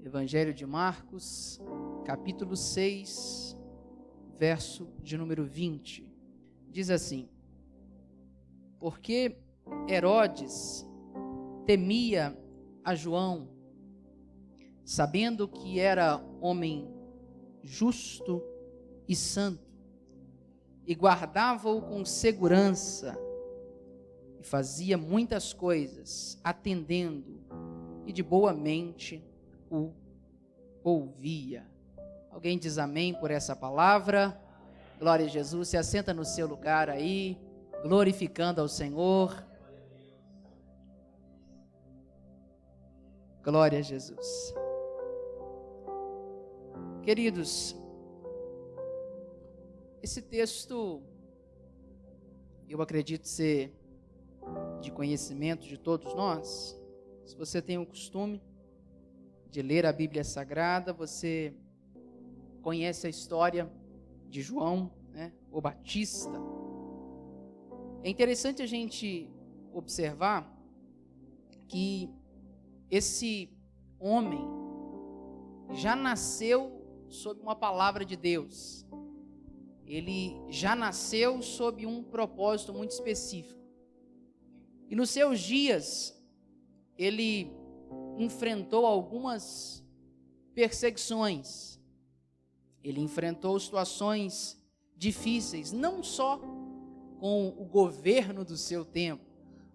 Evangelho de Marcos, capítulo 6, verso de número 20. Diz assim: porque Herodes temia a João, sabendo que era homem justo e santo, e guardava-o com segurança, e fazia muitas coisas, atendendo, e de boa mente o ouvia. Alguém diz amém por essa palavra? Glória a Jesus. Se assenta no seu lugar aí, glorificando ao Senhor. Glória a Jesus. Queridos, esse texto, eu acredito ser de conhecimento de todos nós. Se você tem o costume de ler a Bíblia Sagrada, você conhece a história de João, o Batista. É interessante a gente observar que esse homem já nasceu sob uma palavra de Deus. Ele já nasceu sob um propósito muito específico. E nos seus dias, ele enfrentou algumas perseguições. Ele enfrentou situações difíceis, não só com o governo do seu tempo,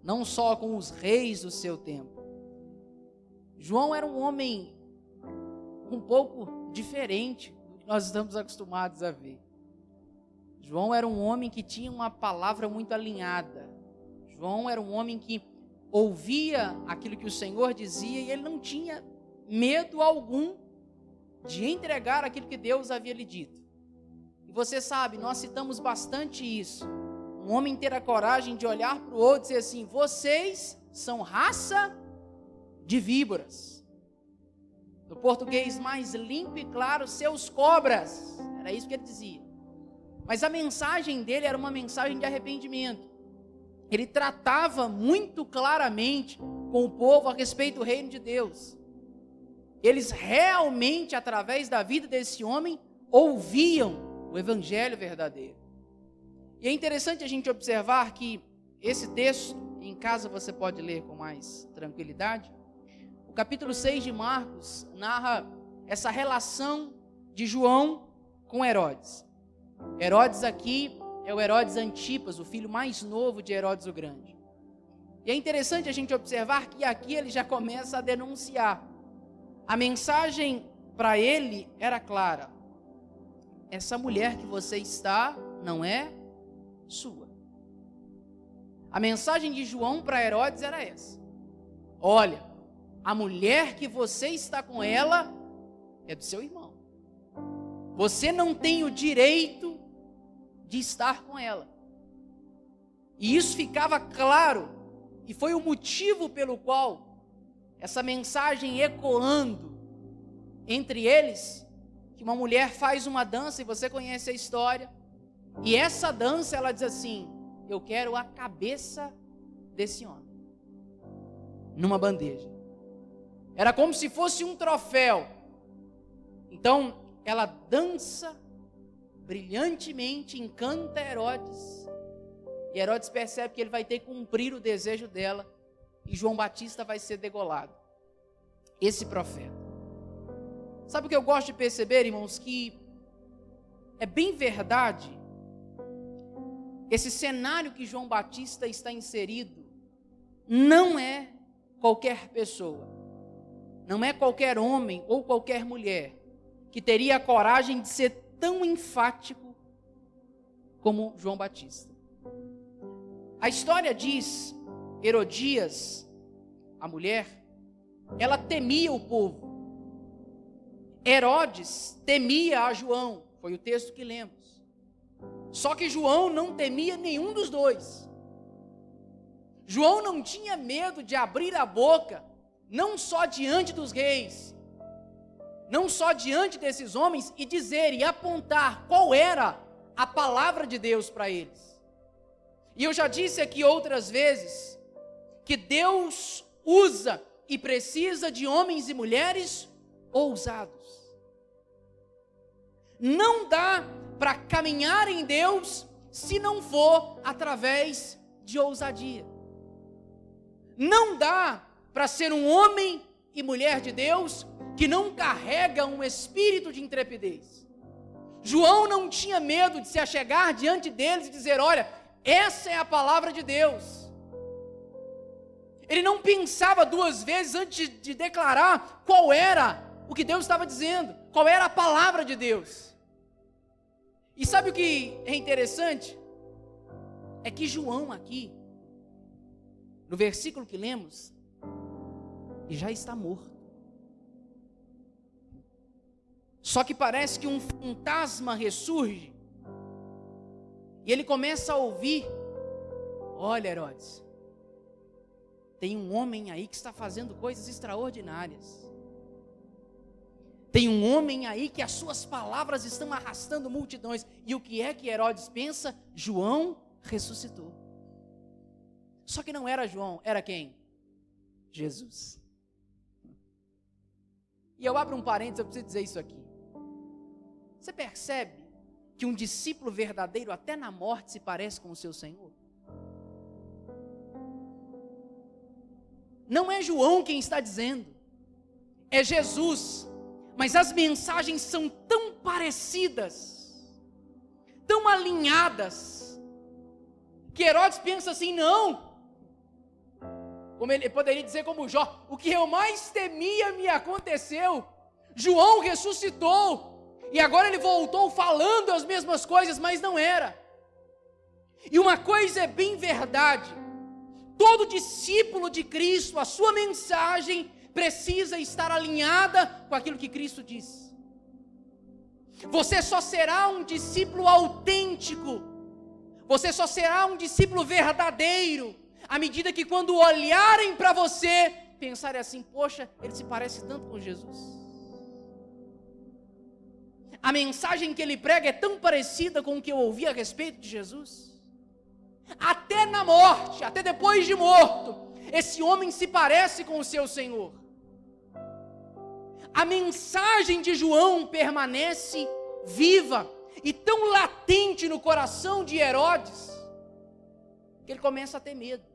não só com os reis do seu tempo. João era um homem um pouco diferente do que nós estamos acostumados a ver. João era um homem que tinha uma palavra muito alinhada. João era um homem que ouvia aquilo que o Senhor dizia e ele não tinha medo algum de entregar aquilo que Deus havia lhe dito. E você sabe, nós citamos bastante isso. Um homem ter a coragem de olhar para o outro e dizer assim: vocês são raça de víboras. No português mais limpo e claro, seus cobras. Era isso que ele dizia. Mas a mensagem dele era uma mensagem de arrependimento. Ele tratava muito claramente com o povo a respeito do reino de Deus. Eles realmente, através da vida desse homem, ouviam o evangelho verdadeiro. E é interessante a gente observar que esse texto, em casa você pode ler com mais tranquilidade, o capítulo 6 de Marcos narra essa relação de João com Herodes. Herodes aqui é o Herodes Antipas, o filho mais novo de Herodes o Grande. E é interessante a gente observar que aqui ele já começa a denunciar. A mensagem para ele era clara: essa mulher que você está não é sua. A mensagem de João para Herodes era essa: olha, a mulher que você está com ela é do seu irmão. Você não tem o direito de estar com ela. E isso ficava claro, e foi o motivo pelo qual essa mensagem ecoando entre eles, que uma mulher faz uma dança, e você conhece a história, e essa dança ela diz assim: eu quero a cabeça desse homem, numa bandeja. Era como se fosse um troféu. Então ela dança brilhantemente, encanta Herodes, e Herodes percebe que ele vai ter que cumprir o desejo dela, e João Batista vai ser degolado, esse profeta. Sabe o que eu gosto de perceber, irmãos? Que é bem verdade, esse cenário que João Batista está inserido, não é qualquer pessoa, não é qualquer homem ou qualquer mulher, que teria a coragem de ser tão enfático como João Batista. A história diz, Herodias, a mulher, ela temia o povo. Herodes temia a João, foi o texto que lemos. Só que João não temia nenhum dos dois. João não tinha medo de abrir a boca, não só diante dos reis, não só diante desses homens, e dizer e apontar qual era a palavra de Deus para eles. E eu já disse aqui outras vezes, que Deus usa e precisa de homens e mulheres ousados. Não dá para caminhar em Deus se não for através de ousadia. Não dá para ser um homem e mulher de Deus que não carrega um espírito de intrepidez. João não tinha medo de se achegar diante deles e dizer: olha, essa é a palavra de Deus. Ele não pensava duas vezes antes de declarar qual era o que Deus estava dizendo, qual era a palavra de Deus. E sabe o que é interessante? É que João aqui, no versículo que lemos, ele já está morto. Só que parece que um fantasma ressurge, e ele começa a ouvir: olha, Herodes, tem um homem aí que está fazendo coisas extraordinárias. Tem um homem aí que as suas palavras estão arrastando multidões. E o que é que Herodes pensa? João ressuscitou. Só que não era João, era quem? Jesus. E eu abro um parênteses, eu preciso dizer isso aqui. Você percebe que um discípulo verdadeiro até na morte se parece com o seu Senhor? Não é João quem está dizendo, é Jesus. Mas as mensagens são tão parecidas, tão alinhadas, que Herodes pensa assim: não, como ele poderia dizer como Jó, o que eu mais temia me aconteceu, João ressuscitou, e agora ele voltou falando as mesmas coisas, mas não era. E uma coisa é bem verdade, todo discípulo de Cristo, a sua mensagem precisa estar alinhada com aquilo que Cristo diz. Você só será um discípulo autêntico, você só será um discípulo verdadeiro, à medida que quando olharem para você, pensarem assim: poxa, ele se parece tanto com Jesus. A mensagem que ele prega é tão parecida com o que eu ouvi a respeito de Jesus. Até na morte, até depois de morto, esse homem se parece com o seu Senhor. A mensagem de João permanece viva e tão latente no coração de Herodes, que ele começa a ter medo.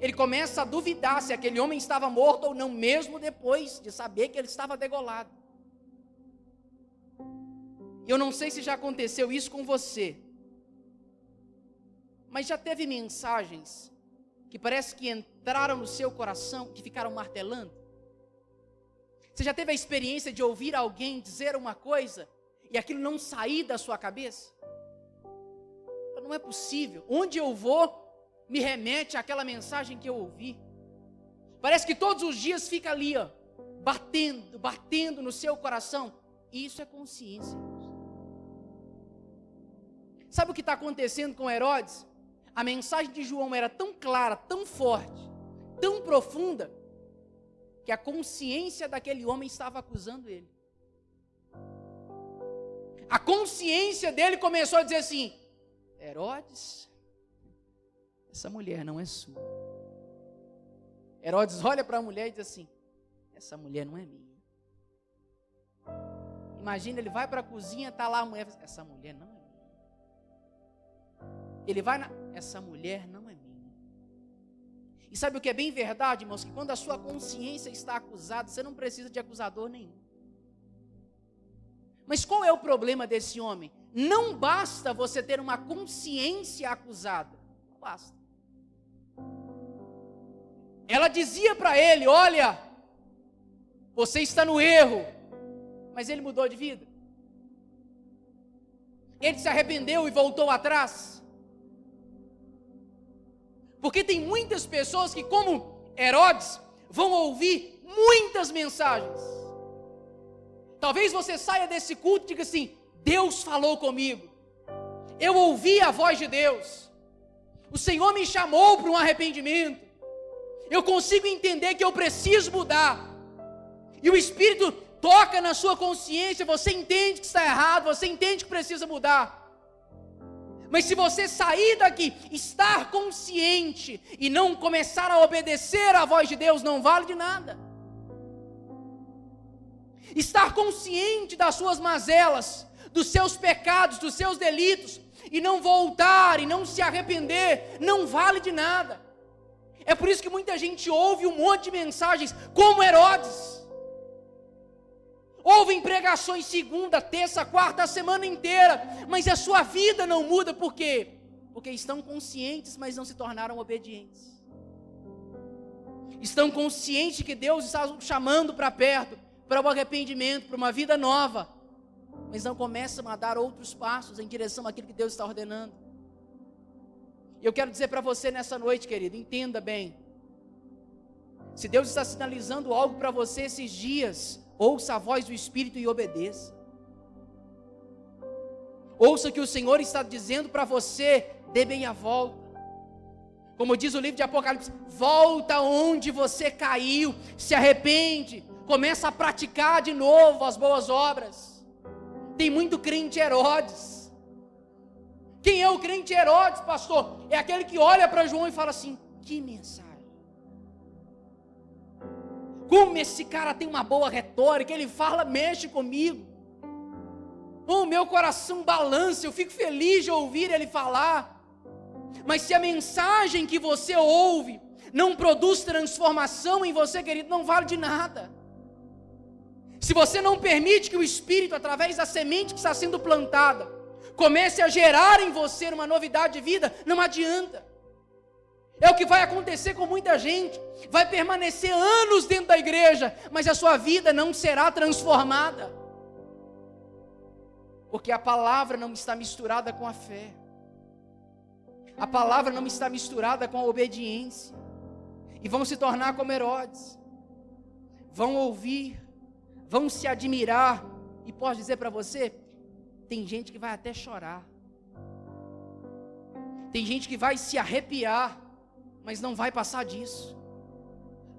Ele começa a duvidar se aquele homem estava morto ou não, mesmo depois de saber que ele estava degolado. Eu não sei se já aconteceu isso com você, mas já teve mensagens que parece que entraram no seu coração, que ficaram martelando? Você já teve a experiência de ouvir alguém dizer uma coisa e aquilo não sair da sua cabeça? Não é possível. Onde eu vou, me remete àquela mensagem que eu ouvi. Parece que todos os dias fica ali, ó, batendo no seu coração. E isso é consciência. Sabe o que está acontecendo com Herodes? A mensagem de João era tão clara, tão forte, tão profunda, que a consciência daquele homem estava acusando ele. A consciência dele começou a dizer assim: Herodes, essa mulher não é sua. Herodes olha para a mulher e diz assim: essa mulher não é minha. Imagina, ele vai para a cozinha, está lá a mulher, essa mulher não é minha. Ele vai essa mulher não é minha. E sabe o que é bem verdade, irmãos? Que quando a sua consciência está acusada, você não precisa de acusador nenhum. Mas qual é o problema desse homem? Não basta você ter uma consciência acusada. Não basta. Ela dizia para ele: olha, você está no erro. Mas ele mudou de vida. Ele se arrependeu e voltou atrás. Porque tem muitas pessoas que, como Herodes, vão ouvir muitas mensagens. Talvez você saia desse culto e diga assim: Deus falou comigo, eu ouvi a voz de Deus, o Senhor me chamou para um arrependimento, eu consigo entender que eu preciso mudar, e o Espírito toca na sua consciência, você entende que está errado, você entende que precisa mudar. Mas se você sair daqui, estar consciente e não começar a obedecer à voz de Deus, não vale de nada. Estar consciente das suas mazelas, dos seus pecados, dos seus delitos, e não voltar, e não se arrepender, não vale de nada. É por isso que muita gente ouve um monte de mensagens, como Herodes. Ouvem pregações segunda, terça, quarta, a semana inteira, mas a sua vida não muda, por quê? Porque estão conscientes, mas não se tornaram obedientes. Estão conscientes que Deus está chamando para perto, para o arrependimento, para uma vida nova, mas não começam a dar outros passos em direção àquilo que Deus está ordenando. E eu quero dizer para você nessa noite, querido, entenda bem. Se Deus está sinalizando algo para você esses dias, ouça a voz do Espírito e obedeça. Ouça o que o Senhor está dizendo para você, dê bem a volta. Como diz o livro de Apocalipse, volta onde você caiu, se arrepende, começa a praticar de novo as boas obras. Tem muito crente Herodes. Quem é o crente Herodes, pastor? É aquele que olha para João e fala assim, que mensagem. Como esse cara tem uma boa retórica, ele fala, mexe comigo. O meu coração balança, eu fico feliz de ouvir ele falar. Mas se a mensagem que você ouve não produz transformação em você, querido, não vale de nada. Se você não permite que o Espírito, através da semente que está sendo plantada, comece a gerar em você uma novidade de vida, não adianta. É o que vai acontecer com muita gente. Vai permanecer anos dentro da igreja, mas a sua vida não será transformada. Porque a palavra não está misturada com a fé. A palavra não está misturada com a obediência. E vão se tornar como Herodes. Vão ouvir, vão se admirar. E posso dizer para você, tem gente que vai até chorar. Tem gente que vai se arrepiar, mas não vai passar disso.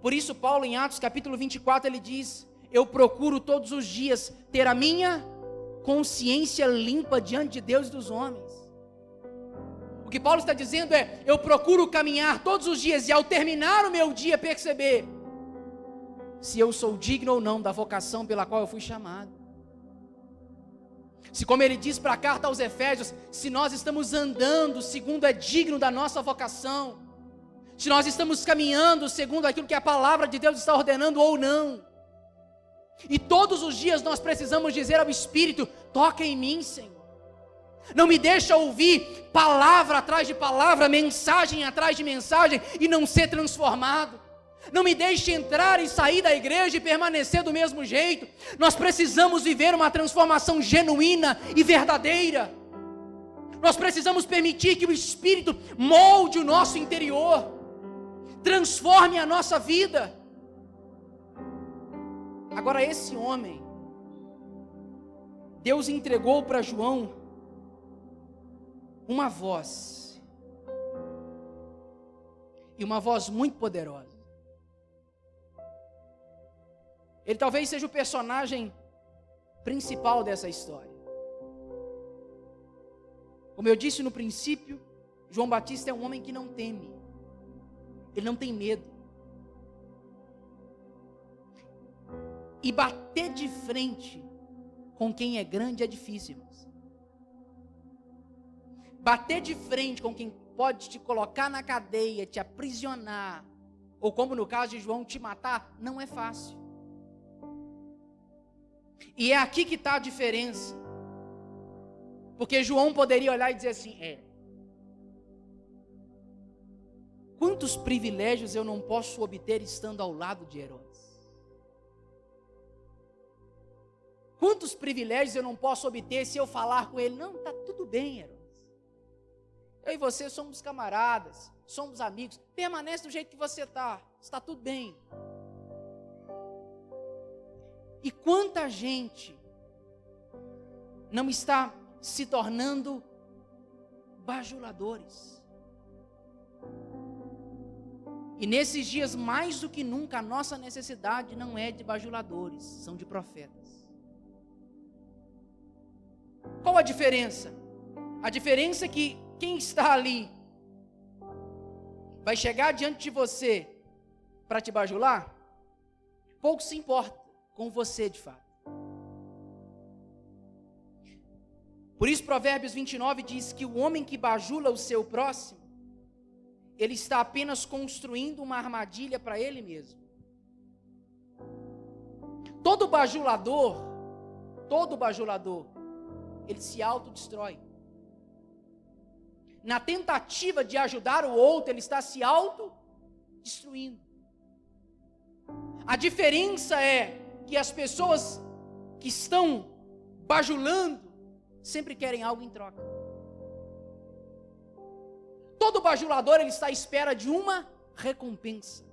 Por isso Paulo em Atos capítulo 24 ele diz, eu procuro todos os dias ter a minha consciência limpa diante de Deus e dos homens. O que Paulo está dizendo é, eu procuro caminhar todos os dias e ao terminar o meu dia perceber se eu sou digno ou não da vocação pela qual eu fui chamado. Se como ele diz para a carta aos Efésios, se nós estamos andando segundo é digno da nossa vocação, se nós estamos caminhando segundo aquilo que a palavra de Deus está ordenando ou não. E todos os dias nós precisamos dizer ao Espírito, toca em mim, Senhor. Não me deixa ouvir palavra atrás de palavra, mensagem atrás de mensagem e não ser transformado. Não me deixe entrar e sair da igreja e permanecer do mesmo jeito. Nós precisamos viver uma transformação genuína e verdadeira. Nós precisamos permitir que o Espírito molde o nosso interior, transforme a nossa vida. Agora esse homem, Deus entregou para João uma voz, e uma voz muito poderosa. Ele talvez seja o personagem principal dessa história. Como eu disse no princípio, João Batista é um homem que não teme, ele não tem medo. E bater de frente com quem é grande é difícil, irmãos. Bater de frente com quem pode te colocar na cadeia, te aprisionar, ou como no caso de João, te matar, não é fácil. E é aqui que está a diferença. Porque João poderia olhar e dizer assim, quantos privilégios eu não posso obter estando ao lado de Herodes? Quantos privilégios eu não posso obter se eu falar com ele? Não, está tudo bem, Herodes. Eu e você somos camaradas, somos amigos. Permanece do jeito que você está tudo bem. E quanta gente não está se tornando bajuladores. E nesses dias, mais do que nunca, a nossa necessidade não é de bajuladores, são de profetas. Qual a diferença? A diferença é que quem está ali vai chegar diante de você para te bajular, pouco se importa com você de fato. Por isso Provérbios 29 diz que o homem que bajula o seu próximo, ele está apenas construindo uma armadilha para ele mesmo. Todo bajulador, ele se autodestrói. Na tentativa de ajudar o outro, ele está se autodestruindo. A diferença é que as pessoas que estão bajulando sempre querem algo em troca. Todo bajulador, ele está à espera de uma recompensa.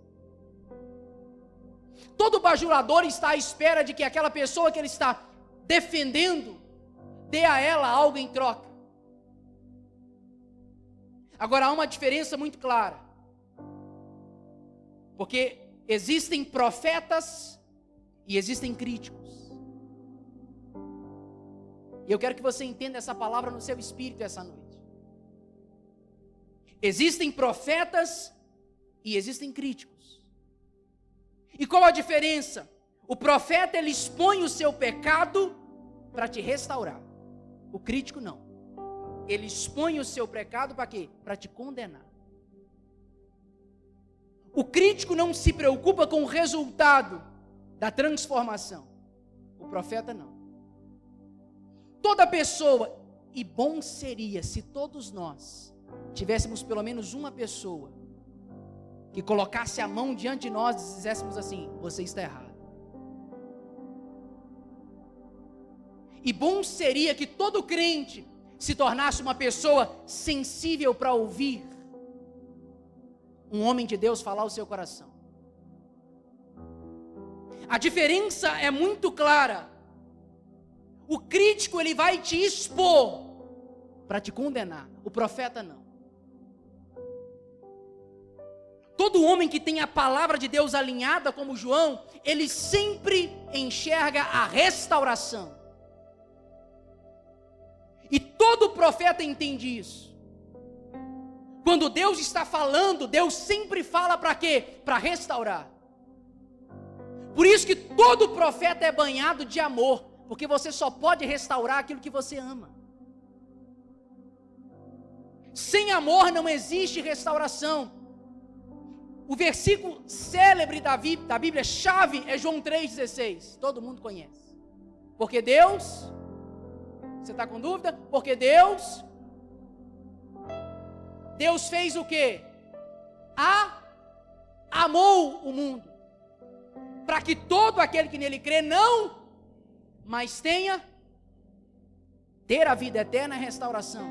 Todo bajulador está à espera de que aquela pessoa que ele está defendendo dê a ela algo em troca. Agora há uma diferença muito clara. Porque existem profetas e existem críticos. E eu quero que você entenda essa palavra no seu espírito essa noite. Existem profetas e existem críticos. E qual a diferença? O profeta, ele expõe o seu pecado para te restaurar. O crítico não. Ele expõe o seu pecado para quê? Para te condenar. O crítico não se preocupa com o resultado da transformação. O profeta não. Toda pessoa, e bom seria se todos nós tivéssemos pelo menos uma pessoa que colocasse a mão diante de nós e dizéssemos assim: você está errado. E bom seria que todo crente se tornasse uma pessoa sensível para ouvir um homem de Deus falar ao seu coração. A diferença é muito clara. O crítico, ele vai te expor para te condenar. O profeta não. Todo homem que tem a palavra de Deus alinhada como João, ele sempre enxerga a restauração. E todo profeta entende isso. Quando Deus está falando, Deus sempre fala para quê? Para restaurar. Por isso que todo profeta é banhado de amor, porque você só pode restaurar aquilo que você ama. Sem amor não existe restauração. O versículo célebre da Bíblia, chave, é João 3,16. Todo mundo conhece. Porque Deus, você está com dúvida? Porque Deus fez o quê? Amou o mundo, para que todo aquele que nele crê não, mas ter a vida eterna e restauração.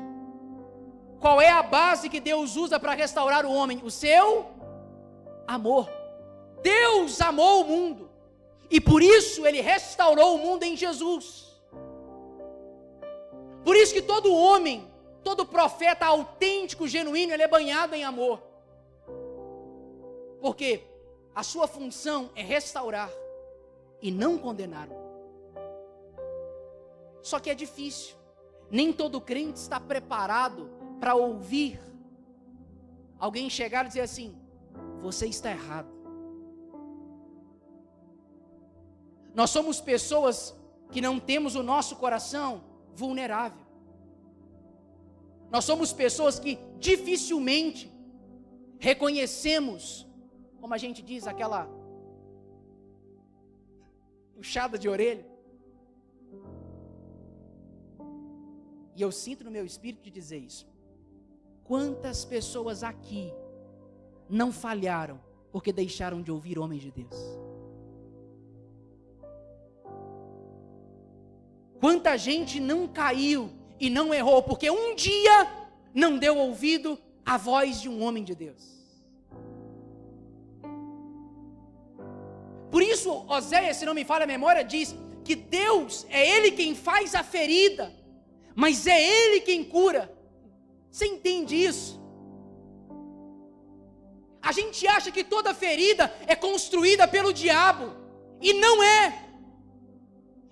Qual é a base que Deus usa para restaurar o homem? O seu amor. Deus amou o mundo, e por isso Ele restaurou o mundo em Jesus. Por isso que todo homem, todo profeta autêntico, genuíno, ele é banhado em amor. Porque a sua função é restaurar e não condenar. Só que é difícil. Nem todo crente está preparado para ouvir alguém chegar e dizer assim: você está errado. Nós somos pessoas que não temos o nosso coração vulnerável. Nós somos pessoas que dificilmente reconhecemos, como a gente diz, aquela puxada de orelha. E eu sinto no meu espírito de dizer isso. Quantas pessoas aqui não falharam porque deixaram de ouvir homens de Deus? Quanta gente não caiu e não errou porque um dia não deu ouvido à voz de um homem de Deus? Por isso Oséias, se não me falha a memória, diz que Deus é Ele quem faz a ferida, mas é Ele quem cura. Você entende isso? A gente acha que toda ferida é construída pelo diabo, e não é.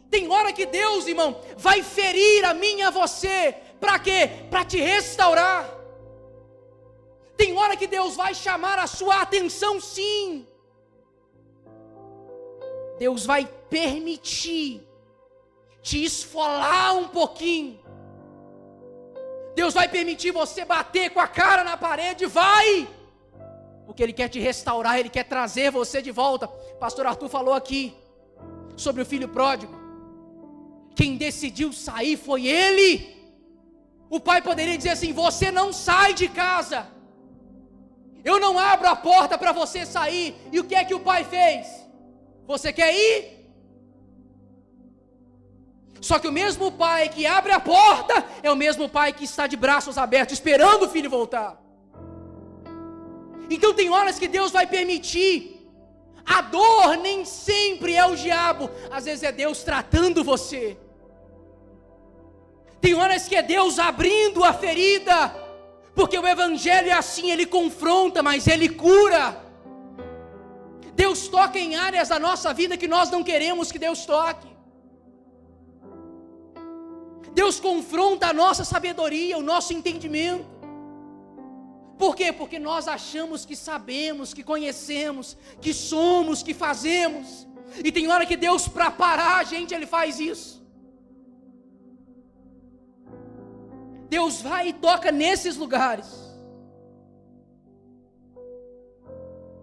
Tem hora que Deus, irmão, vai ferir a mim e a você. Para quê? Para te restaurar. Tem hora que Deus vai chamar a sua atenção, sim. Deus vai permitir te esfolar um pouquinho, Deus vai permitir você bater com a cara na parede, vai! Porque Ele quer te restaurar, Ele quer trazer você de volta. Pastor Arthur falou aqui sobre o filho pródigo. Quem decidiu sair foi ele. O pai poderia dizer assim: você não sai de casa, eu não abro a porta para você sair. E o que é que o pai fez? Você quer ir? Só que o mesmo pai que abre a porta é o mesmo pai que está de braços abertos, esperando o filho voltar. Então tem horas que Deus vai permitir. A dor nem sempre é o diabo, às vezes é Deus tratando você. Tem horas que é Deus abrindo a ferida, porque o evangelho é assim, ele confronta, mas ele cura. Deus toca em áreas da nossa vida que nós não queremos que Deus toque. Deus confronta a nossa sabedoria, o nosso entendimento. Por quê? Porque nós achamos que sabemos, que conhecemos, que somos, que fazemos. E tem hora que Deus, para parar a gente, Ele faz isso. Deus vai e toca nesses lugares.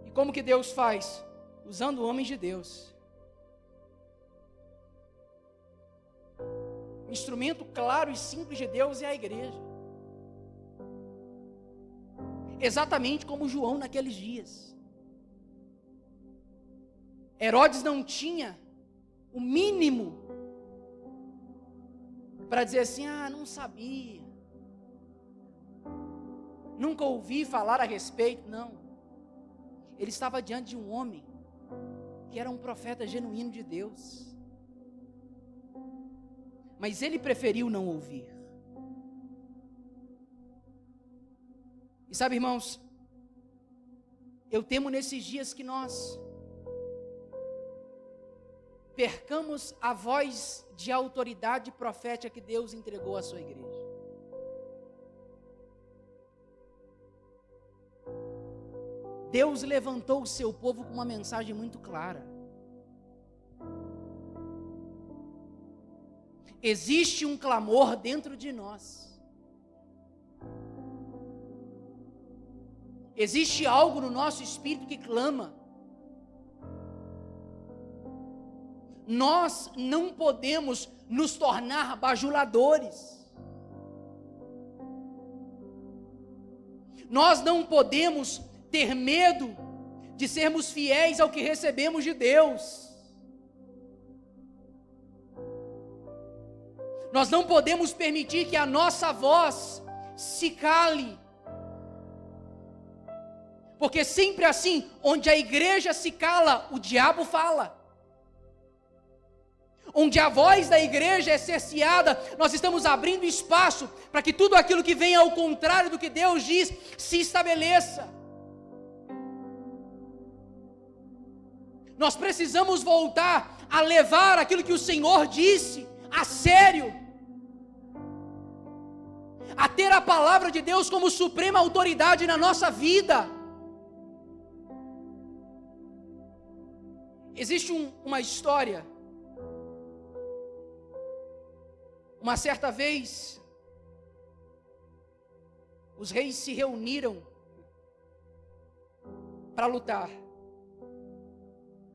E como que Deus faz? Usando homens de Deus. O instrumento claro e simples de Deus é a igreja. Exatamente como João naqueles dias. Herodes não tinha o mínimo para dizer assim: não sabia, nunca ouvi falar a respeito. Não, ele estava diante de um homem que era um profeta genuíno de Deus, mas ele preferiu não ouvir. E sabe, irmãos, eu temo nesses dias que nós percamos a voz de autoridade profética que Deus entregou à sua igreja. Deus levantou o seu povo com uma mensagem muito clara. Existe um clamor dentro de nós. Existe algo no nosso espírito que clama. Nós não podemos nos tornar bajuladores. Nós não podemos ter medo de sermos fiéis ao que recebemos de Deus. Nós não podemos permitir que a nossa voz se cale. Porque sempre assim, onde a igreja se cala, o diabo fala. Onde a voz da igreja é cerceada, nós estamos abrindo espaço para que tudo aquilo que vem ao contrário do que Deus diz, se estabeleça. Nós precisamos voltar a levar aquilo que o Senhor disse a sério. A ter a palavra de Deus como suprema autoridade na nossa vida. Existe uma história. Uma certa vez, os reis se reuniram para lutar.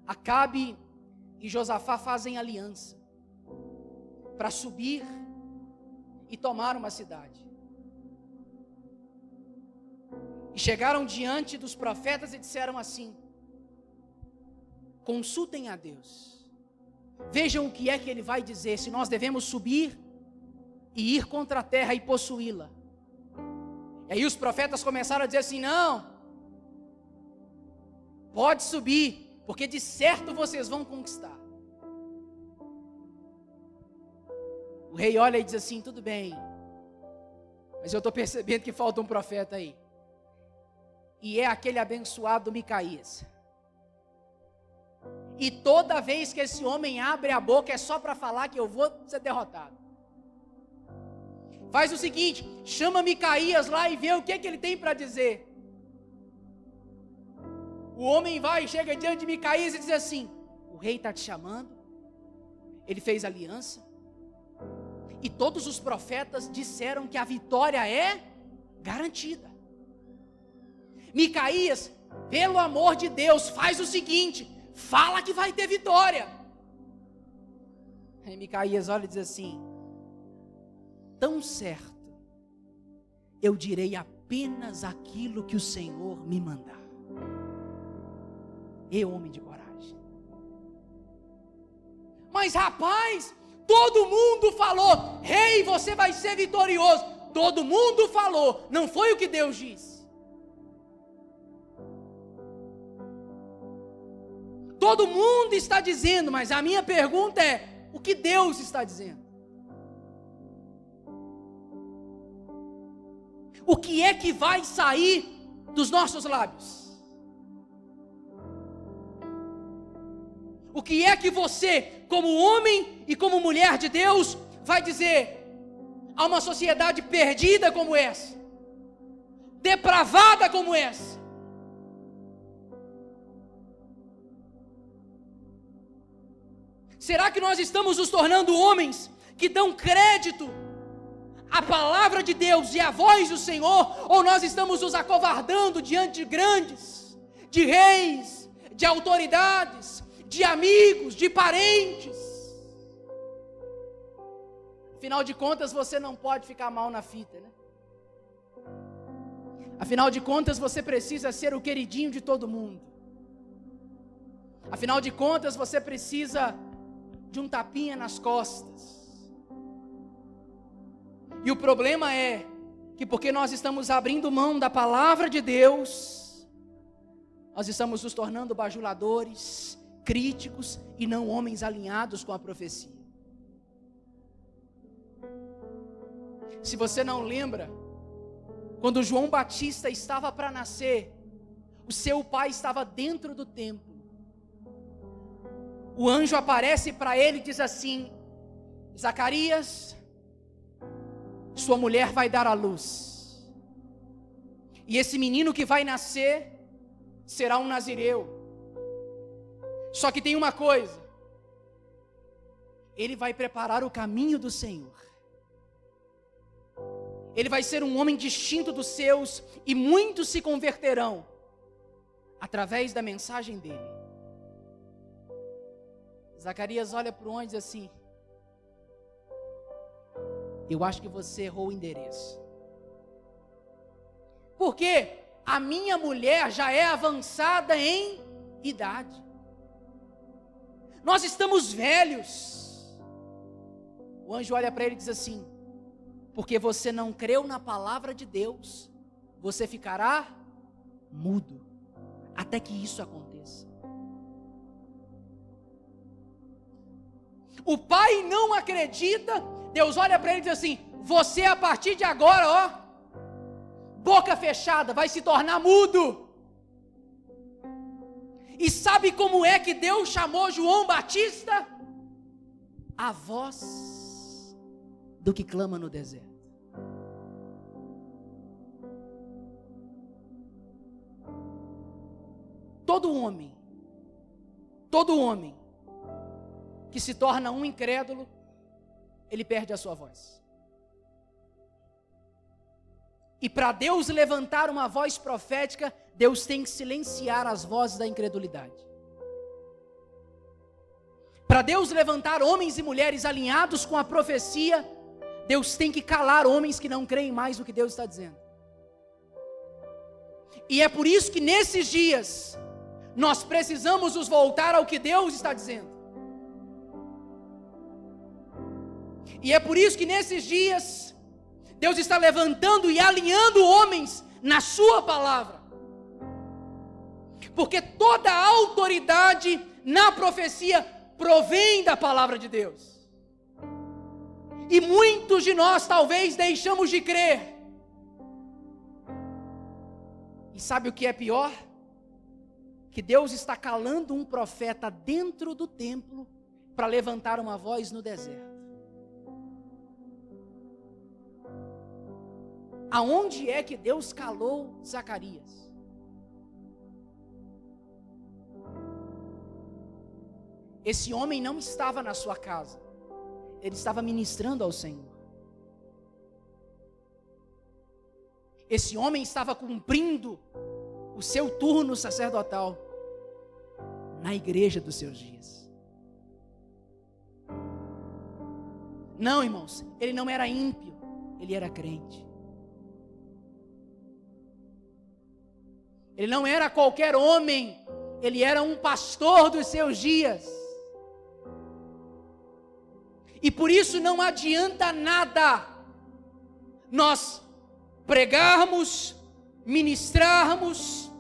Acabe e Josafá fazem aliança para subir e tomar uma cidade. E chegaram diante dos profetas e disseram assim: consultem a Deus, vejam o que é que Ele vai dizer, se nós devemos subir e ir contra a terra e possuí-la. E aí os profetas começaram a dizer assim: não, pode subir, porque de certo vocês vão conquistar. O rei olha e diz assim: tudo bem, mas eu estou percebendo que falta um profeta aí. E é aquele abençoado Micaías. E toda vez que esse homem abre a boca é só para falar que eu vou ser derrotado. Faz o seguinte, chama Micaías lá e vê o que ele tem para dizer. O homem vai e chega diante de Micaías e diz assim: o rei está te chamando, ele fez aliança, E todos os profetas disseram que a vitória é garantida. Micaías, pelo amor de Deus, faz o seguinte: fala que vai ter vitória. Aí Micaías olha e diz assim: tão certo, eu direi apenas aquilo que o Senhor me mandar. Homem de coragem. Mas rapaz, todo mundo falou: rei, você vai ser vitorioso. Todo mundo falou, não foi o que Deus disse. Todo mundo está dizendo, mas a minha pergunta é: o que Deus está dizendo? O que é que vai sair dos nossos lábios? O que é que você, como homem e como mulher de Deus, vai dizer a uma sociedade perdida como essa, depravada como essa? Será que nós estamos nos tornando homens que dão crédito à palavra de Deus e à voz do Senhor, ou nós estamos nos acovardando diante de grandes, de reis, de autoridades, de amigos, de parentes? Afinal de contas, você não pode ficar mal na fita, né? Afinal de contas, você precisa ser o queridinho de todo mundo. Afinal de contas, você precisa de um tapinha nas costas. E o problema é que, porque nós estamos abrindo mão da palavra de Deus, nós estamos nos tornando bajuladores, críticos e não homens alinhados com a profecia. Se você não lembra, quando João Batista estava para nascer, o seu pai estava dentro do templo. O anjo aparece para ele e diz assim: Zacarias, sua mulher vai dar à luz, e esse menino que vai nascer será um nazireu. Só que tem uma coisa: ele vai preparar o caminho do Senhor. Ele vai ser um homem distinto dos seus, e muitos se converterão através da mensagem dele. Zacarias olha para o anjo e diz assim: eu acho que você errou o endereço. Porque a minha mulher já é avançada em idade. Nós estamos velhos. O anjo olha para ele e diz assim: porque você não creu na palavra de Deus, você ficará mudo até que isso aconteça. O pai não acredita. Deus olha para ele e diz assim: você a partir de agora, ó, boca fechada, vai se tornar mudo. E sabe como é que Deus chamou João Batista? A voz do que clama no deserto. Todo homem que se torna um incrédulo, ele perde a sua voz. E para Deus levantar uma voz profética, Deus tem que silenciar as vozes da incredulidade. Para Deus levantar homens e mulheres alinhados com a profecia, Deus tem que calar homens que não creem mais no que Deus está dizendo. E é por isso que nesses dias, nós precisamos nos voltar ao que Deus está dizendo. E é por isso que nesses dias, Deus está levantando e alinhando homens na sua palavra. Porque toda a autoridade na profecia provém da palavra de Deus. E muitos de nós talvez deixamos de crer. E sabe o que é pior? Que Deus está calando um profeta dentro do templo para levantar uma voz no deserto. Aonde é que Deus calou Zacarias? Esse homem não estava na sua casa, ele estava ministrando ao Senhor. Esse homem estava cumprindo o seu turno sacerdotal na igreja dos seus dias. Não, irmãos, ele não era ímpio, ele era crente. Ele não era qualquer homem, ele era um pastor dos seus dias. E por isso não adianta nada nós pregarmos, ministrarmos,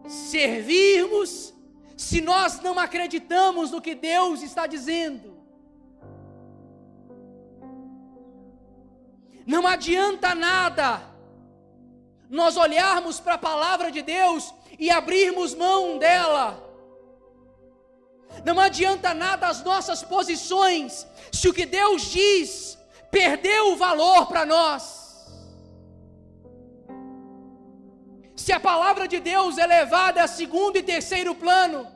servirmos, se nós não acreditamos no que Deus está dizendo. Não adianta nada nós olharmos para a palavra de Deus e abrirmos mão dela. Não adianta nada as nossas posições, se o que Deus diz perdeu o valor para nós. Se a palavra de Deus é levada a segundo e terceiro plano,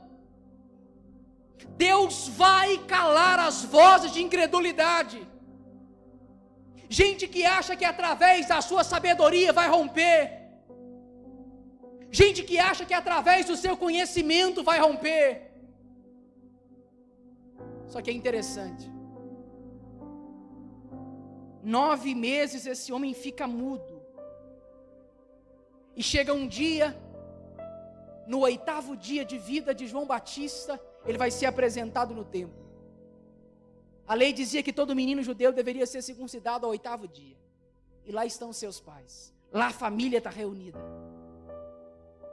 Deus vai calar as vozes de incredulidade. Gente que acha que através da sua sabedoria vai romper. Gente que acha que através do seu conhecimento vai romper. Só que é interessante. 9 meses esse homem fica mudo. E chega um dia, no 8º dia de vida de João Batista, ele vai ser apresentado no templo. A lei dizia que todo menino judeu deveria ser circuncidado ao 8º dia. E lá estão seus pais. Lá a família está reunida.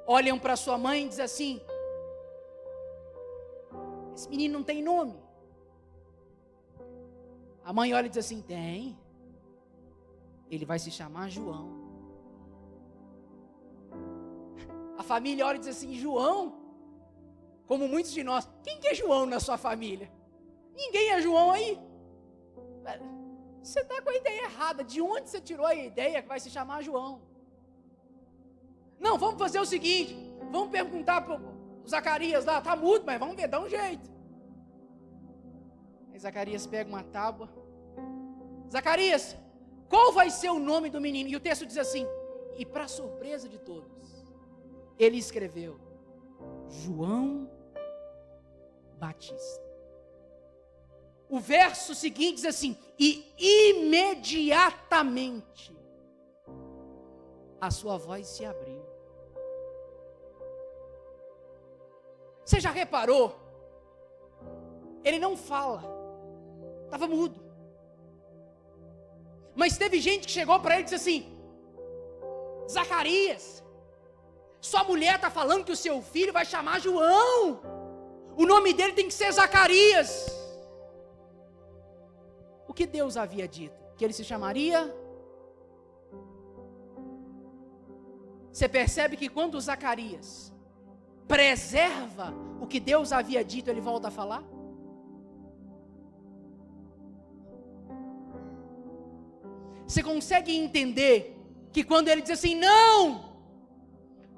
Olham para sua mãe e dizem assim: esse menino não tem nome. A mãe olha e diz assim: tem. Ele vai se chamar João. A família olha e diz assim: João? Como muitos de nós. Quem que é João na sua família? Ninguém é João aí. Você está com a ideia errada. De onde você tirou a ideia que vai se chamar João? Não, vamos fazer o seguinte. Vamos perguntar para o Zacarias lá. Está mudo, mas vamos ver, dá um jeito. Aí Zacarias pega uma tábua. Zacarias, qual vai ser o nome do menino? E o texto diz assim: e para surpresa de todos, ele escreveu João Batista. O verso seguinte diz assim: e imediatamente a sua voz se abriu. Você já reparou? Ele não fala, estava mudo. Mas teve gente que chegou para ele e disse assim: Zacarias, sua mulher está falando que o seu filho vai chamar João. O nome dele tem que ser Zacarias. O que Deus havia dito? Que ele se chamaria? Você percebe que quando Zacarias preserva o que Deus havia dito, ele volta a falar? Você consegue entender que quando ele diz assim: não,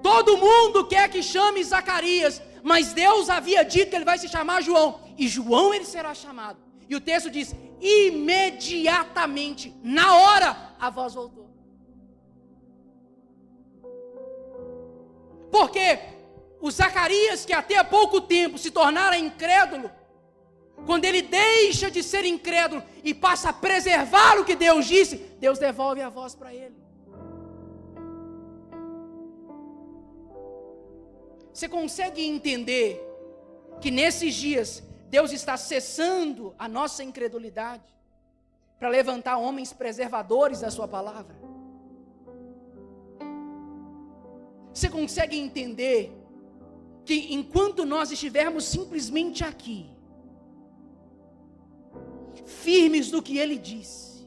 todo mundo quer que chame Zacarias, mas Deus havia dito que ele vai se chamar João, e João ele será chamado. E o texto diz: imediatamente, na hora, a voz voltou. Porque o Zacarias, que até há pouco tempo se tornara incrédulo, quando ele deixa de ser incrédulo e passa a preservar o que Deus disse, Deus devolve a voz para ele. Você consegue entender que nesses dias Deus está cessando a nossa incredulidade para levantar homens preservadores da sua palavra? Você consegue entender que enquanto nós estivermos simplesmente aqui, firmes no que Ele disse,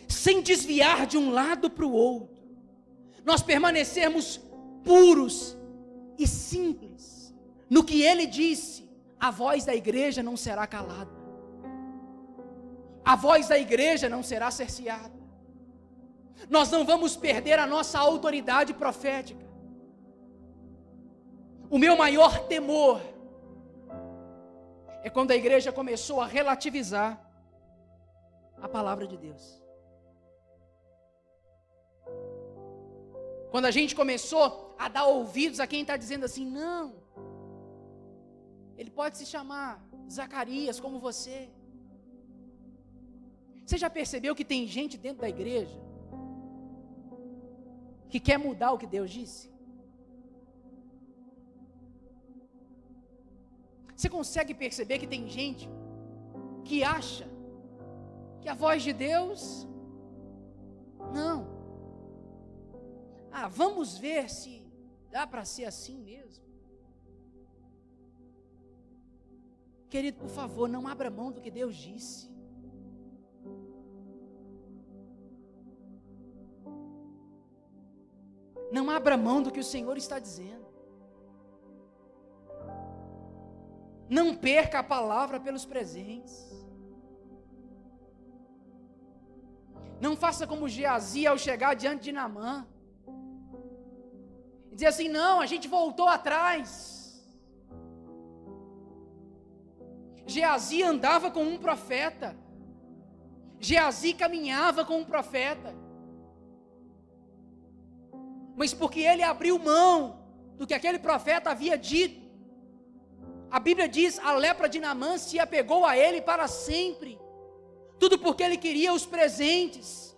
sem desviar de um lado para o outro, nós permanecermos puros e simples no que Ele disse, a voz da igreja não será calada, a voz da igreja não será cerceada, nós não vamos perder a nossa autoridade profética. O meu maior temor é quando a igreja começou a relativizar a palavra de Deus. Quando a gente começou a dar ouvidos a quem está dizendo assim, não, ele pode se chamar Zacarias como você. Você já percebeu que tem gente dentro da igreja que quer mudar o que Deus disse? Você consegue perceber que tem gente que acha que a voz de Deus, não. Vamos ver se dá para ser assim mesmo. Querido, por favor, não abra mão do que Deus disse. Não abra mão do que o Senhor está dizendo. Não perca a palavra pelos presentes. Não faça como Geazi ao chegar diante de Naamã e dizer assim, não, a gente voltou atrás. Geazi andava com um profeta. Geazi caminhava com um profeta. Mas porque ele abriu mão do que aquele profeta havia dito, a Bíblia diz, a lepra de Naamã se apegou a ele para sempre. Tudo porque ele queria os presentes.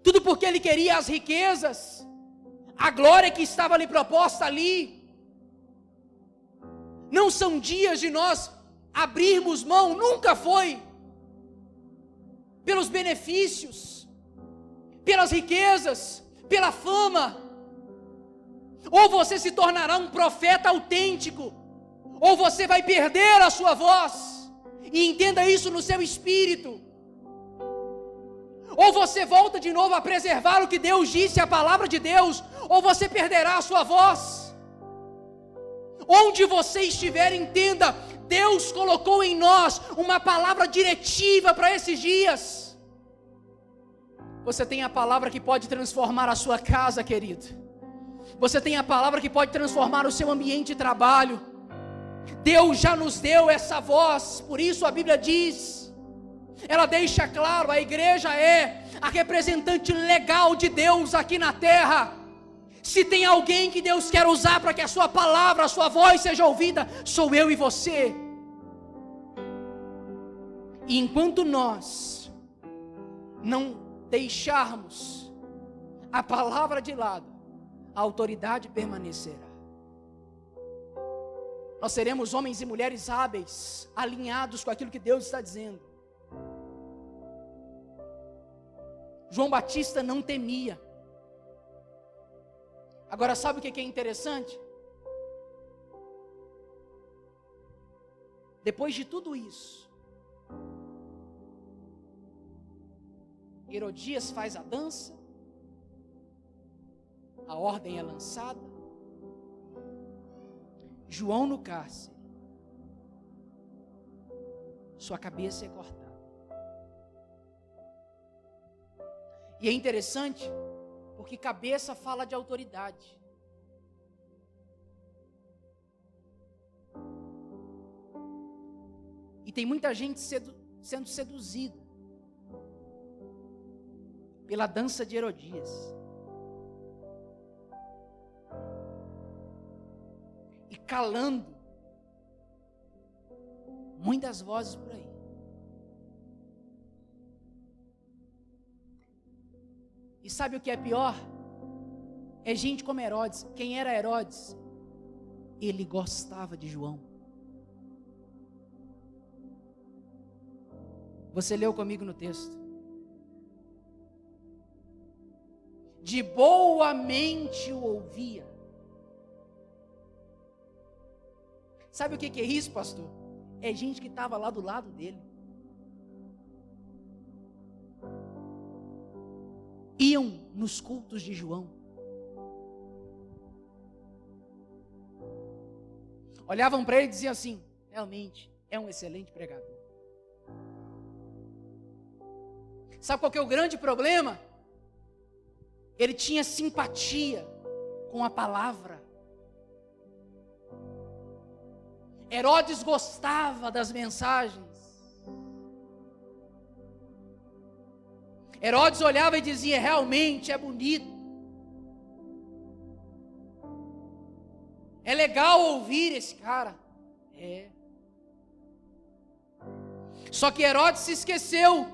Tudo porque ele queria as riquezas. A glória que estava lhe proposta ali. Não são dias de nós abrirmos mão, nunca foi. Pelos benefícios, pelas riquezas, pela fama. Ou você se tornará um profeta autêntico, ou você vai perder a sua voz. E entenda isso no seu espírito. Ou você volta de novo a preservar o que Deus disse, a palavra de Deus, ou você perderá a sua voz. Onde você estiver, entenda, Deus colocou em nós uma palavra diretiva para esses dias. Você tem a palavra que pode transformar a sua casa, querido. Você tem a palavra que pode transformar o seu ambiente de trabalho. Deus já nos deu essa voz, por isso a Bíblia diz, ela deixa claro, a igreja é a representante legal de Deus aqui na terra. Se tem alguém que Deus quer usar para que a sua palavra, a sua voz seja ouvida, sou eu e você. E enquanto nós não deixarmos a palavra de lado, a autoridade permanecerá. Nós seremos homens e mulheres hábeis, alinhados com aquilo que Deus está dizendo. João Batista não temia. Agora sabe o que é interessante? Depois de tudo isso, Herodias faz a dança, a ordem é lançada, João no cárcere, sua cabeça é cortada. E é interessante, porque cabeça fala de autoridade. E tem muita gente sendo seduzida pela dança de Herodias. E calando muitas vozes por aí. E sabe o que é pior? É gente como Herodes. Quem era Herodes? Ele gostava de João. Você leu comigo no texto. De boa mente o ouvia. Sabe o que é isso, pastor? É gente que estava lá do lado dele. Iam nos cultos de João. Olhavam para ele e diziam assim, realmente é um excelente pregador. Sabe qual que é o grande problema? Ele tinha simpatia com a palavra. Herodes gostava das mensagens. Herodes olhava e dizia, realmente é bonito. É legal ouvir esse cara. É. Só que Herodes se esqueceu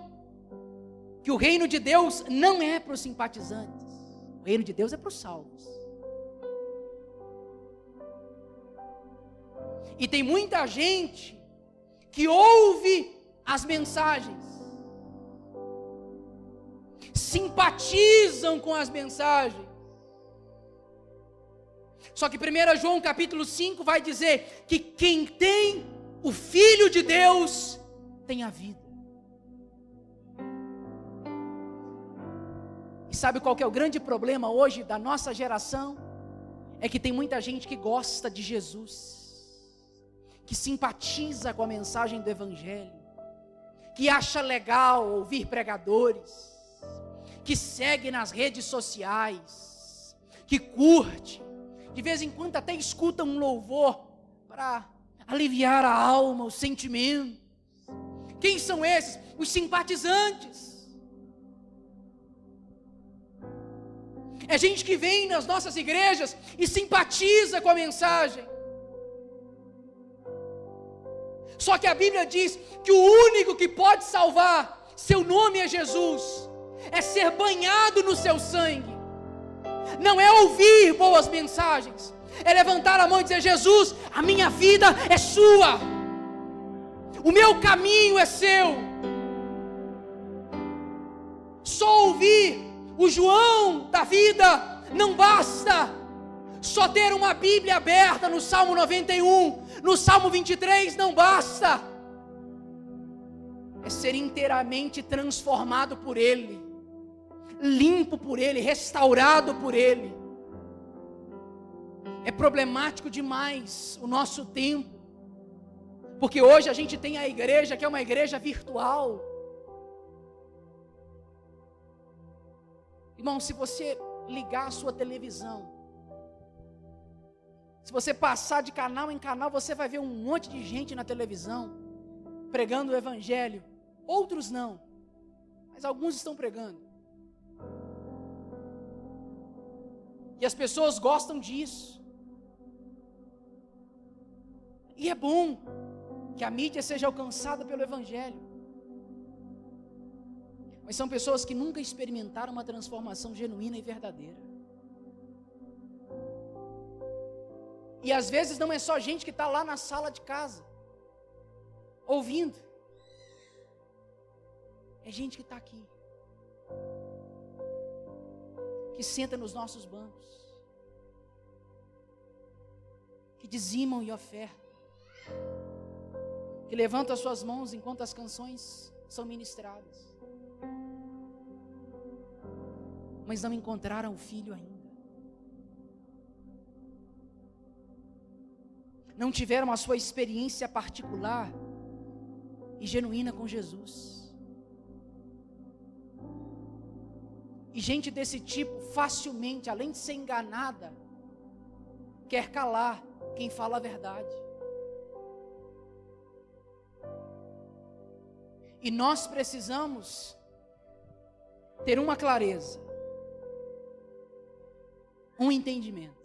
que o reino de Deus não é para os simpatizantes. O reino de Deus é para os salvos. E tem muita gente que ouve as mensagens, simpatizam com as mensagens. Só que 1 João capítulo 5 vai dizer que quem tem o Filho de Deus tem a vida. E sabe qual que é o grande problema hoje da nossa geração? É que tem muita gente que gosta de Jesus, que simpatiza com a mensagem do Evangelho, que acha legal ouvir pregadores, que segue nas redes sociais, que curte, de vez em quando até escuta um louvor para aliviar a alma, os sentimentos. Quem são esses? Os simpatizantes. É gente que vem nas nossas igrejas e simpatiza com a mensagem. Só que a Bíblia diz que o único que pode salvar, seu nome é Jesus, é ser banhado no seu sangue. Não é ouvir boas mensagens, é levantar a mão e dizer: Jesus, a minha vida é sua, o meu caminho é seu. Só ouvir o João da vida não basta. Só ter uma Bíblia aberta no Salmo 91, no Salmo 23 não basta. É ser inteiramente transformado por Ele, limpo por Ele, restaurado por Ele. É problemático demais o nosso tempo, porque hoje a gente tem a igreja que é uma igreja virtual. Irmão, se você ligar a sua televisão, se você passar de canal em canal, você vai ver um monte de gente na televisão pregando o Evangelho. Outros não, mas alguns estão pregando. E as pessoas gostam disso. E é bom que a mídia seja alcançada pelo Evangelho. Mas são pessoas que nunca experimentaram uma transformação genuína e verdadeira. E às vezes não é só gente que está lá na sala de casa, ouvindo. É gente que está aqui, que senta nos nossos bancos, que dizimam e ofertam, que levantam as suas mãos enquanto as canções são ministradas, mas não encontraram o Filho ainda. Não tiveram a sua experiência particular e genuína com Jesus. E gente desse tipo facilmente, além de ser enganada, quer calar quem fala a verdade. E nós precisamos ter uma clareza, um entendimento.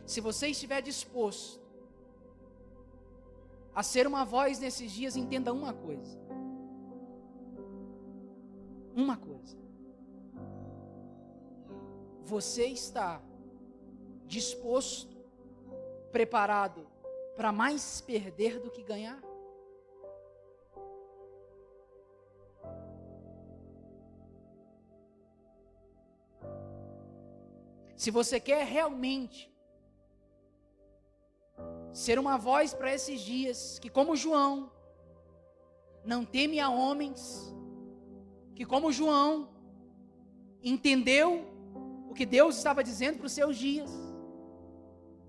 Se você estiver disposto a ser uma voz nesses dias, entenda uma coisa. Uma coisa. Você está disposto, preparado para mais perder do que ganhar? Se você quer realmente ser uma voz para esses dias, que como João, não teme a homens, que como João, entendeu o que Deus estava dizendo para os seus dias,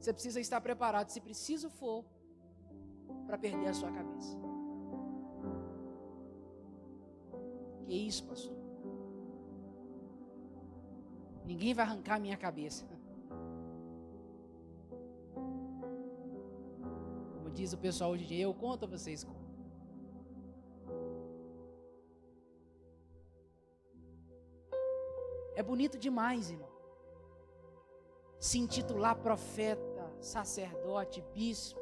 você precisa estar preparado, se preciso for, para perder a sua cabeça. Que isso, pastor? Ninguém vai arrancar a minha cabeça. Como diz o pessoal hoje em dia, eu conto, vocês contam. É bonito demais, irmão. se intitular profeta, sacerdote, bispo,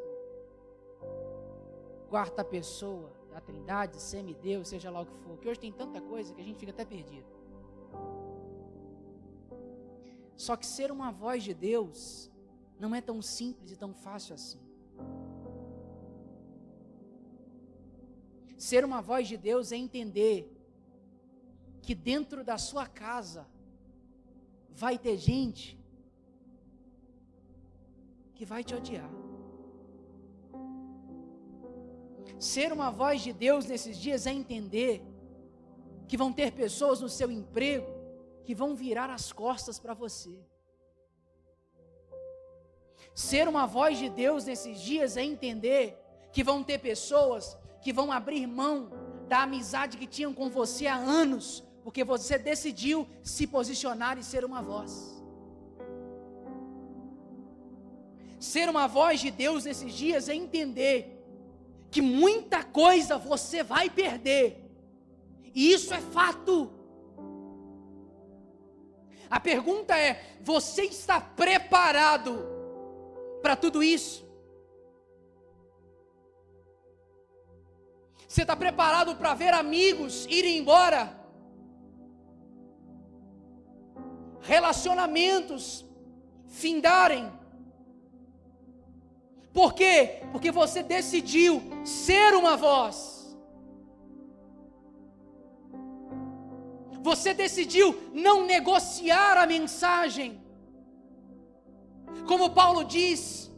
quarta pessoa da Trindade, semideus, seja lá o que for, que hoje tem tanta coisa que a gente fica até perdido. Só que ser uma voz de Deus não é tão simples e tão fácil assim. Ser uma voz de Deus é entender que dentro da sua casa vai ter gente que vai te odiar. Ser uma voz de Deus nesses dias é entender que vão ter pessoas no seu emprego que vão virar as costas para você. Ser uma voz de Deus nesses dias é entender que vão ter pessoas que vão abrir mão da amizade que tinham com você há anos, porque você decidiu se posicionar e ser uma voz. Ser uma voz de Deus nesses dias é entender que muita coisa você vai perder, e isso é fato. A pergunta é: você está preparado para tudo isso? Você está preparado para ver amigos irem embora? Relacionamentos findarem? Por quê? Porque você decidiu ser uma voz. Você decidiu não negociar a mensagem. Como Paulo diz,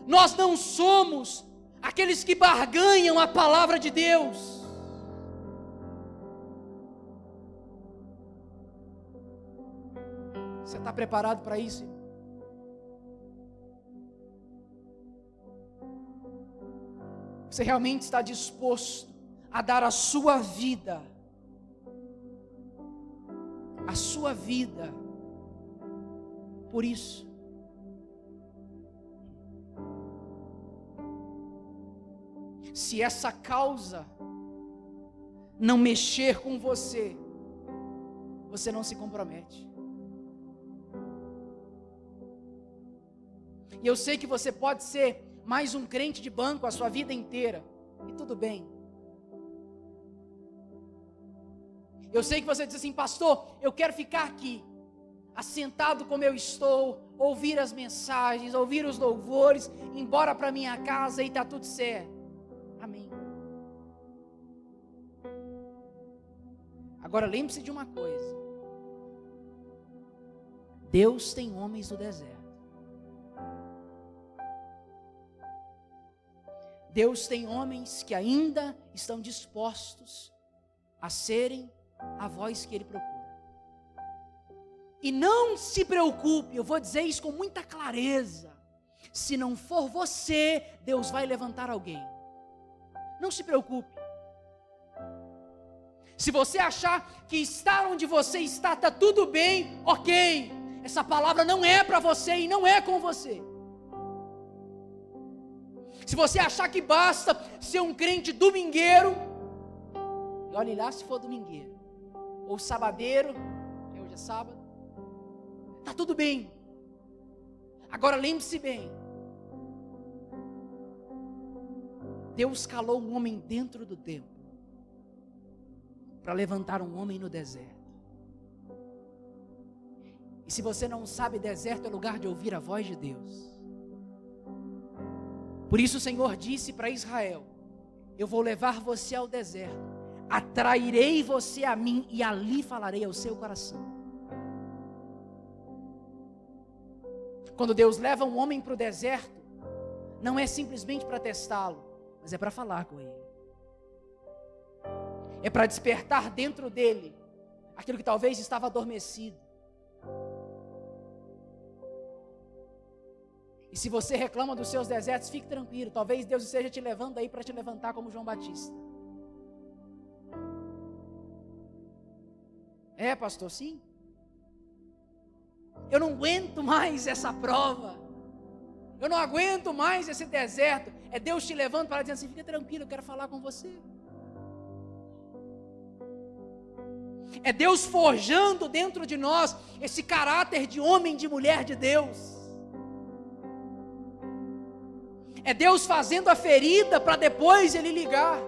nós não somos aqueles que barganham a palavra de Deus. Você está preparado para isso? Você realmente está disposto a dar a sua vida por isso? Se essa causa não mexer com você, você não se compromete. E eu sei que você pode ser mais um crente de banco a sua vida inteira, e tudo bem. Eu sei que você diz assim: pastor, eu quero ficar aqui, assentado como eu estou, ouvir as mensagens, ouvir os louvores, ir embora para minha casa e está tudo certo. Amém. Agora lembre-se de uma coisa: Deus tem homens no deserto. Deus tem homens que ainda estão dispostos a serem a voz que Ele procura. E não se preocupe, eu vou dizer isso com muita clareza: se não for você, Deus vai levantar alguém. Não se preocupe. Se você achar que estar onde você está tudo bem, ok. Essa palavra não é para você e não é com você. Se você achar que basta ser um crente domingueiro, e olhe lá se for domingueiro, ou sabadeiro, que hoje é sábado, está tudo bem. Agora lembre-se bem: Deus calou um homem dentro do templo para levantar um homem no deserto. E se você não sabe, deserto é lugar de ouvir a voz de Deus. Por isso o Senhor disse para Israel: eu vou levar você ao deserto, atrairei você a mim e ali falarei ao seu coração. Quando Deus leva um homem para o deserto, não é simplesmente para testá-lo, mas é para falar com ele. É para despertar dentro dele aquilo que talvez estava adormecido. E se você reclama dos seus desertos, fique tranquilo, talvez Deus esteja te levando aí para te levantar como João Batista. É, pastor, sim. Eu não aguento mais essa prova. Eu não aguento mais esse deserto. É Deus te levando para dizer assim: fica tranquilo, eu quero falar com você. É Deus forjando dentro de nós esse caráter de homem, de mulher de Deus. É Deus fazendo a ferida para depois Ele ligar.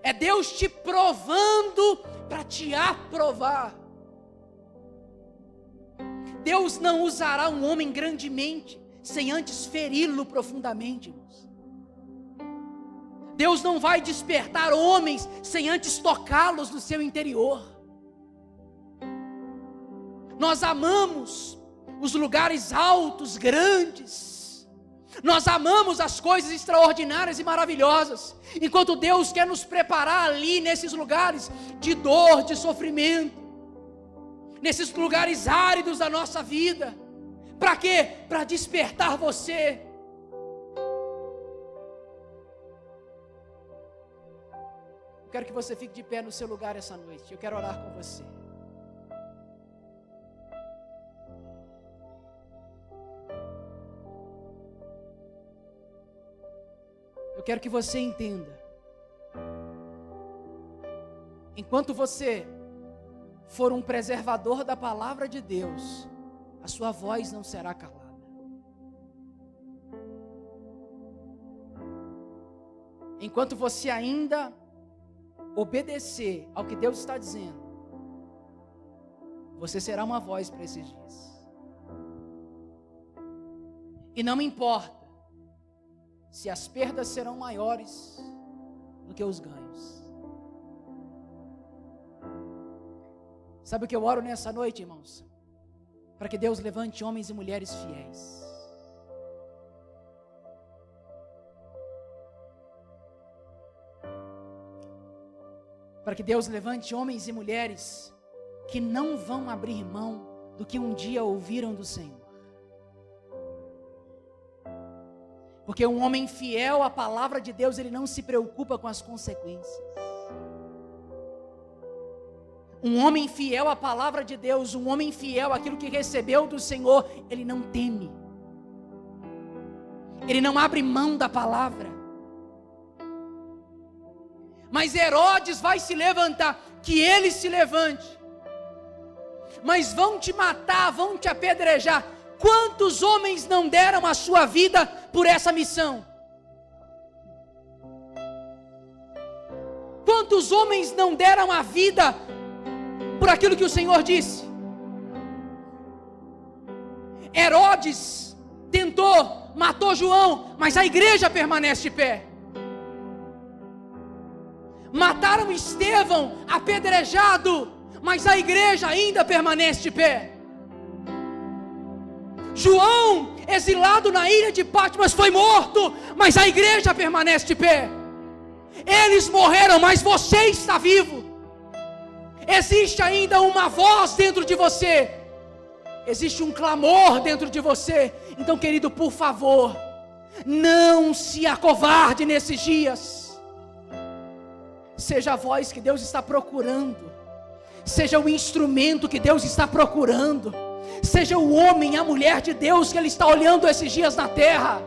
É Deus te provando para te aprovar. Deus não usará um homem grandemente sem antes feri-lo profundamente, irmãos. Deus não vai despertar homens sem antes tocá-los no seu interior. Nós amamos os lugares altos, grandes. Nós amamos as coisas extraordinárias e maravilhosas, enquanto Deus quer nos preparar ali nesses lugares de dor, de sofrimento, nesses lugares áridos da nossa vida. Para quê? Para despertar você. Eu quero que você fique de pé no seu lugar essa noite. Eu quero orar com você. Eu quero que você entenda. Enquanto você for um preservador da palavra de Deus, a sua voz não será calada. Enquanto você ainda obedecer ao que Deus está dizendo, você será uma voz para esses dias. E não me importa se as perdas serão maiores do que os ganhos. Sabe o que eu oro nessa noite, irmãos? Para que Deus levante homens e mulheres fiéis. Para que Deus levante homens e mulheres que não vão abrir mão do que um dia ouviram do Senhor. Porque um homem fiel à palavra de Deus, ele não se preocupa com as consequências. Um homem fiel à palavra de Deus, um homem fiel àquilo que recebeu do Senhor, ele não teme. Ele não abre mão da palavra. Mas Herodes vai se levantar, que ele se levante. Mas vão te matar, vão te apedrejar. Quantos homens não deram a sua vida por essa missão? Quantos homens não deram a vida por aquilo que o Senhor disse? Herodes tentou, matou João, mas a igreja permanece de pé. Mataram Estevão, apedrejado, mas a igreja ainda permanece de pé. João, exilado na ilha de Patmos, foi morto, mas a igreja permanece de pé. Eles morreram, mas você está vivo. Existe ainda uma voz dentro de você. Existe um clamor dentro de você. Então, querido, por favor, não se acovarde nesses dias. Seja a voz que Deus está procurando. Seja o instrumento que Deus está procurando. Seja o homem, a mulher de Deus que Ele está olhando esses dias na terra.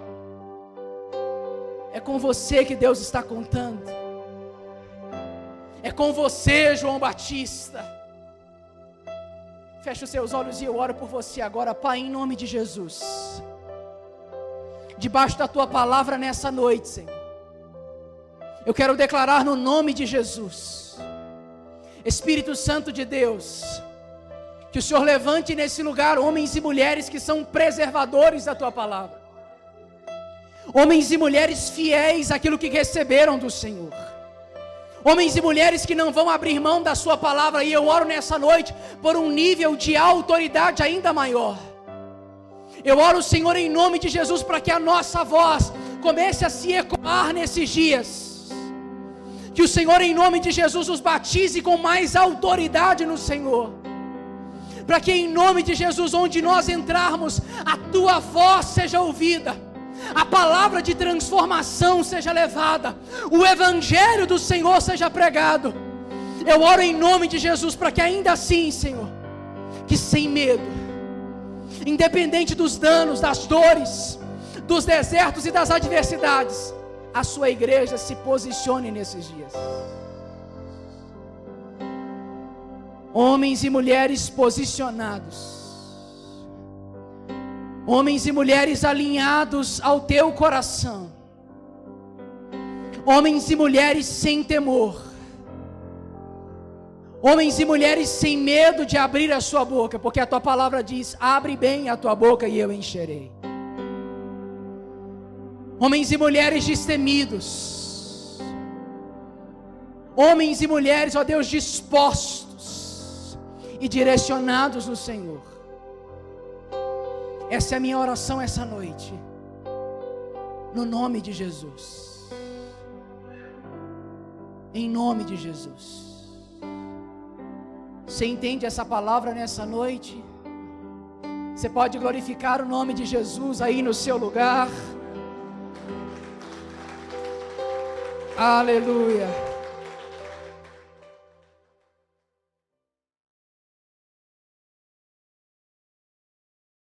É com você que Deus está contando. É com você, João Batista. Feche os seus olhos e eu oro por você agora, Pai, em nome de Jesus. Debaixo da Tua palavra nessa noite, Senhor, eu quero declarar no nome de Jesus, Espírito Santo de Deus, que o Senhor levante nesse lugar homens e mulheres que são preservadores da Tua palavra. Homens e mulheres fiéis àquilo que receberam do Senhor. Homens e mulheres que não vão abrir mão da Sua palavra. E eu oro nessa noite por um nível de autoridade ainda maior. Eu oro, Senhor, em nome de Jesus, para que a nossa voz comece a se ecoar nesses dias. Que o Senhor, em nome de Jesus, os batize com mais autoridade no Senhor. Para que em nome de Jesus, onde nós entrarmos, a Tua voz seja ouvida, a palavra de transformação seja levada, o evangelho do Senhor seja pregado. Eu oro em nome de Jesus para que ainda assim, Senhor, que sem medo, independente dos danos, das dores, dos desertos e das adversidades, a Sua igreja se posicione nesses dias. Homens e mulheres posicionados, Homens e mulheres alinhados ao teu coração. Homens e mulheres sem temor. Homens e mulheres sem medo de abrir a sua boca, porque a tua palavra diz: abre bem a tua boca e eu encherei. Homens e mulheres destemidos. Homens e mulheres, ó Deus, dispostos e direcionados no Senhor. Essa é a minha oração essa noite, no nome de Jesus. Em nome de Jesus. Você entende essa palavra nessa noite? Você pode glorificar o nome de Jesus aí no seu lugar. Aleluia.